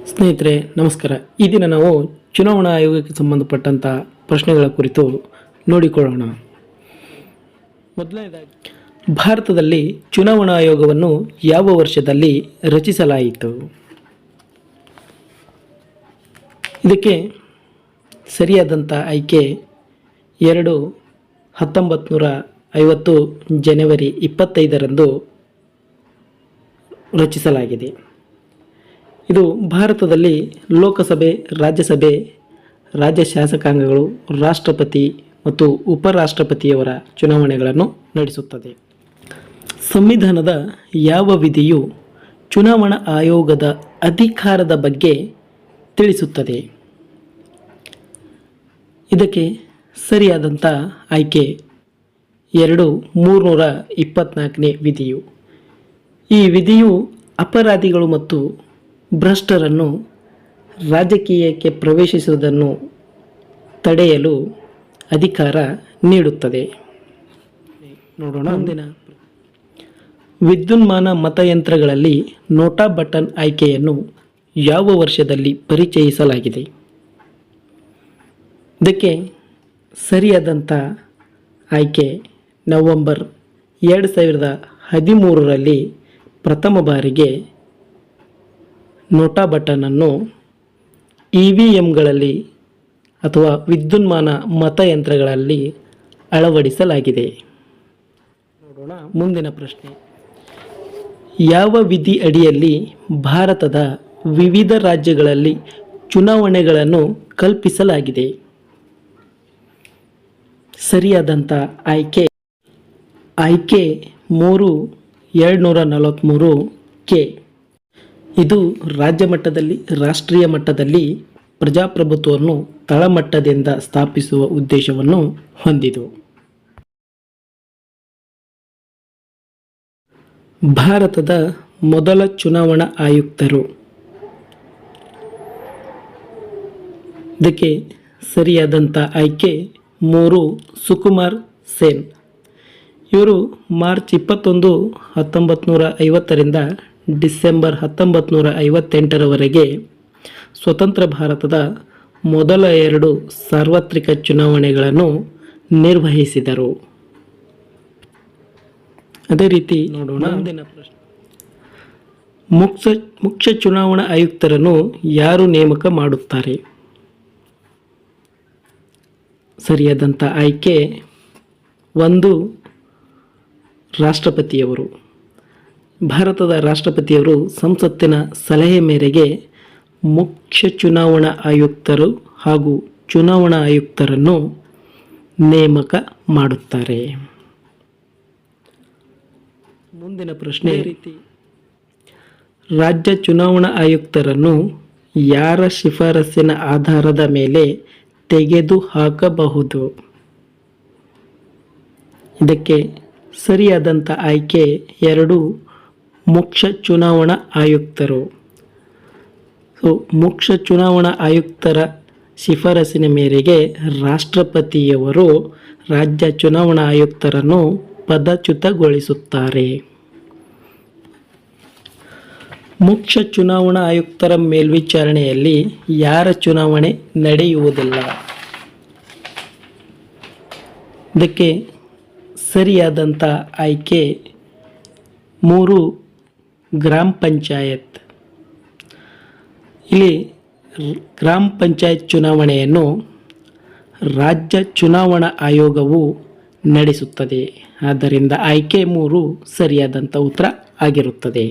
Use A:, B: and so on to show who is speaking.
A: ಸ್ನೇಹಿತರೆ ನಮಸ್ಕಾರ. ಈ ದಿನ ನಾವು ಚುನಾವಣಾ ಆಯೋಗಕ್ಕೆ ಸಂಬಂಧಪಟ್ಟಂಥ ಪ್ರಶ್ನೆಗಳ ಕುರಿತು ನೋಡಿಕೊಳ್ಳೋಣ. ಮೊದಲನೇದಾಗಿ, ಭಾರತದಲ್ಲಿ ಚುನಾವಣಾ ಆಯೋಗವನ್ನು ಯಾವ ವರ್ಷದಲ್ಲಿ ರಚಿಸಲಾಯಿತು? ಇದಕ್ಕೆ ಸರಿಯಾದಂಥ ಆಯ್ಕೆ 1950 ಜನವರಿ 25ರಂದು ರಚಿಸಲಾಗಿದೆ. ಇದು ಭಾರತದಲ್ಲಿ ಲೋಕಸಭೆ, ರಾಜ್ಯಸಭೆ, ರಾಜ್ಯ ಶಾಸಕಾಂಗಗಳು, ರಾಷ್ಟ್ರಪತಿ ಮತ್ತು ಉಪರಾಷ್ಟ್ರಪತಿಯವರ ಚುನಾವಣೆಗಳನ್ನು ನಡೆಸುತ್ತದೆ. ಸಂವಿಧಾನದ ಯಾವ ವಿಧಿಯು ಚುನಾವಣಾ ಆಯೋಗದ ಅಧಿಕಾರದ ಬಗ್ಗೆ ತಿಳಿಸುತ್ತದೆ? ಇದಕ್ಕೆ ಸರಿಯಾದಂಥ ಆಯ್ಕೆ 324ನೇ ವಿಧಿಯು. ಈ ವಿಧಿಯು ಅಪರಾಧಿಗಳು ಮತ್ತು ಭ್ರಷ್ಟರನ್ನು ರಾಜಕೀಯಕ್ಕೆ ಪ್ರವೇಶಿಸುವುದನ್ನು ತಡೆಯಲು ಅಧಿಕಾರ ನೀಡುತ್ತದೆ. ನೋಡೋಣ ಮುಂದಿನ. ವಿದ್ಯುನ್ಮಾನ ಮತಯಂತ್ರಗಳಲ್ಲಿ ನೋಟಾ ಬಟನ್ ಆಯ್ಕೆಯನ್ನು ಯಾವ ವರ್ಷದಲ್ಲಿ ಪರಿಚಯಿಸಲಾಗಿದೆ? ಇದಕ್ಕೆ ಸರಿಯಾದಂಥ ಆಯ್ಕೆ ನವೆಂಬರ್ 2013ರಲ್ಲಿ ಪ್ರಥಮ ಬಾರಿಗೆ ನೋಟಾ ಬಟನನ್ನು EVMಗಳಲ್ಲಿ ಅಥವಾ ವಿದ್ಯುನ್ಮಾನ ಮತಯಂತ್ರಗಳಲ್ಲಿ ಅಳವಡಿಸಲಾಗಿದೆ. ನೋಡೋಣ ಮುಂದಿನ ಪ್ರಶ್ನೆ. ಯಾವ ವಿಧಿ ಅಡಿಯಲ್ಲಿ ಭಾರತದ ವಿವಿಧ ರಾಜ್ಯಗಳಲ್ಲಿ ಚುನಾವಣೆಗಳನ್ನು ಕಲ್ಪಿಸಲಾಗಿದೆ? ಸರಿಯಾದಂಥ ಆಯ್ಕೆ 3243 ಕೆ. ಇದು ರಾಜ್ಯ ಮಟ್ಟದಲ್ಲಿ, ರಾಷ್ಟ್ರೀಯ ಮಟ್ಟದಲ್ಲಿ ಪ್ರಜಾಪ್ರಭುತ್ವವನ್ನು ತಳಮಟ್ಟದಿಂದ ಸ್ಥಾಪಿಸುವ ಉದ್ದೇಶವನ್ನು ಹೊಂದಿದೆ. ಭಾರತದ ಮೊದಲ ಚುನಾವಣಾ ಆಯುಕ್ತರು? ಇದಕ್ಕೆ ಸರಿಯಾದಂಥ ಆಯ್ಕೆ 3 ಸುಕುಮಾರ್ ಸೇನ್. ಇವರು ಮಾರ್ಚ್ 21, 1950ರಿಂದ ಡಿಸೆಂಬರ್ 1958ರವರೆಗೆ ಸ್ವತಂತ್ರ ಭಾರತದ ಮೊದಲ 2 ಸಾರ್ವತ್ರಿಕ ಚುನಾವಣೆಗಳನ್ನು ನಿರ್ವಹಿಸಿದರು. ಅದೇ ರೀತಿ ನೋಡೋಣ ಮುಂದಿನ ಪ್ರಶ್ನೆ. ಮುಖ್ಯ ಚುನಾವಣಾ ಆಯುಕ್ತರನ್ನು ಯಾರು ನೇಮಕ ಮಾಡುತ್ತಾರೆ? ಸರಿಯಾದಂಥ ಆಯ್ಕೆ 1 ರಾಷ್ಟ್ರಪತಿಯವರು. ಭಾರತದ ರಾಷ್ಟ್ರಪತಿಯವರು ಸಂಸತ್ತಿನ ಸಲಹೆ ಮೇರೆಗೆ ಮುಖ್ಯ ಚುನಾವಣಾ ಆಯುಕ್ತರು ಹಾಗೂ ಚುನಾವಣಾ ಆಯುಕ್ತರನ್ನು ನೇಮಕ ಮಾಡುತ್ತಾರೆ. ಮುಂದಿನ ಪ್ರಶ್ನೆ. ರಾಜ್ಯ ಚುನಾವಣಾ ಆಯುಕ್ತರನ್ನು ಯಾರ ಶಿಫಾರಸಿನ ಆಧಾರದ ಮೇಲೆ ತೆಗೆದುಹಾಕಬಹುದು? ಇದಕ್ಕೆ ಸರಿಯಾದಂಥ ಆಯ್ಕೆ 2 ಮುಖ್ಯ ಚುನಾವಣಾ ಆಯುಕ್ತರು. ಮುಖ್ಯ ಚುನಾವಣಾ ಆಯುಕ್ತರ ಶಿಫಾರಸಿನ ಮೇರೆಗೆ ರಾಷ್ಟ್ರಪತಿಯವರು ರಾಜ್ಯ ಚುನಾವಣಾ ಆಯುಕ್ತರನ್ನು ಪದಚ್ಯುತಗೊಳಿಸುತ್ತಾರೆ. ಮುಖ್ಯ ಚುನಾವಣಾ ಆಯುಕ್ತರ ಮೇಲ್ವಿಚಾರಣೆಯಲ್ಲಿ ಯಾರ ಚುನಾವಣೆ ನಡೆಯುವುದಿಲ್ಲ? ಇದಕ್ಕೆ ಸರಿಯಾದಂಥ ಆಯ್ಕೆ 3 ಗ್ರಾಮ ಪಂಚಾಯತ್. ಇಲ್ಲಿ ಗ್ರಾಮ ಪಂಚಾಯತ್ ಚುನಾವಣೆಯನ್ನು ರಾಜ್ಯ ಚುನಾವಣಾ ಆಯೋಗವು ನಡೆಸುತ್ತದೆ. ಆದ್ದರಿಂದ ಆಯ್ಕೆ 3 ಸರಿಯಾದಂಥ ಉತ್ತರ ಆಗಿರುತ್ತದೆ.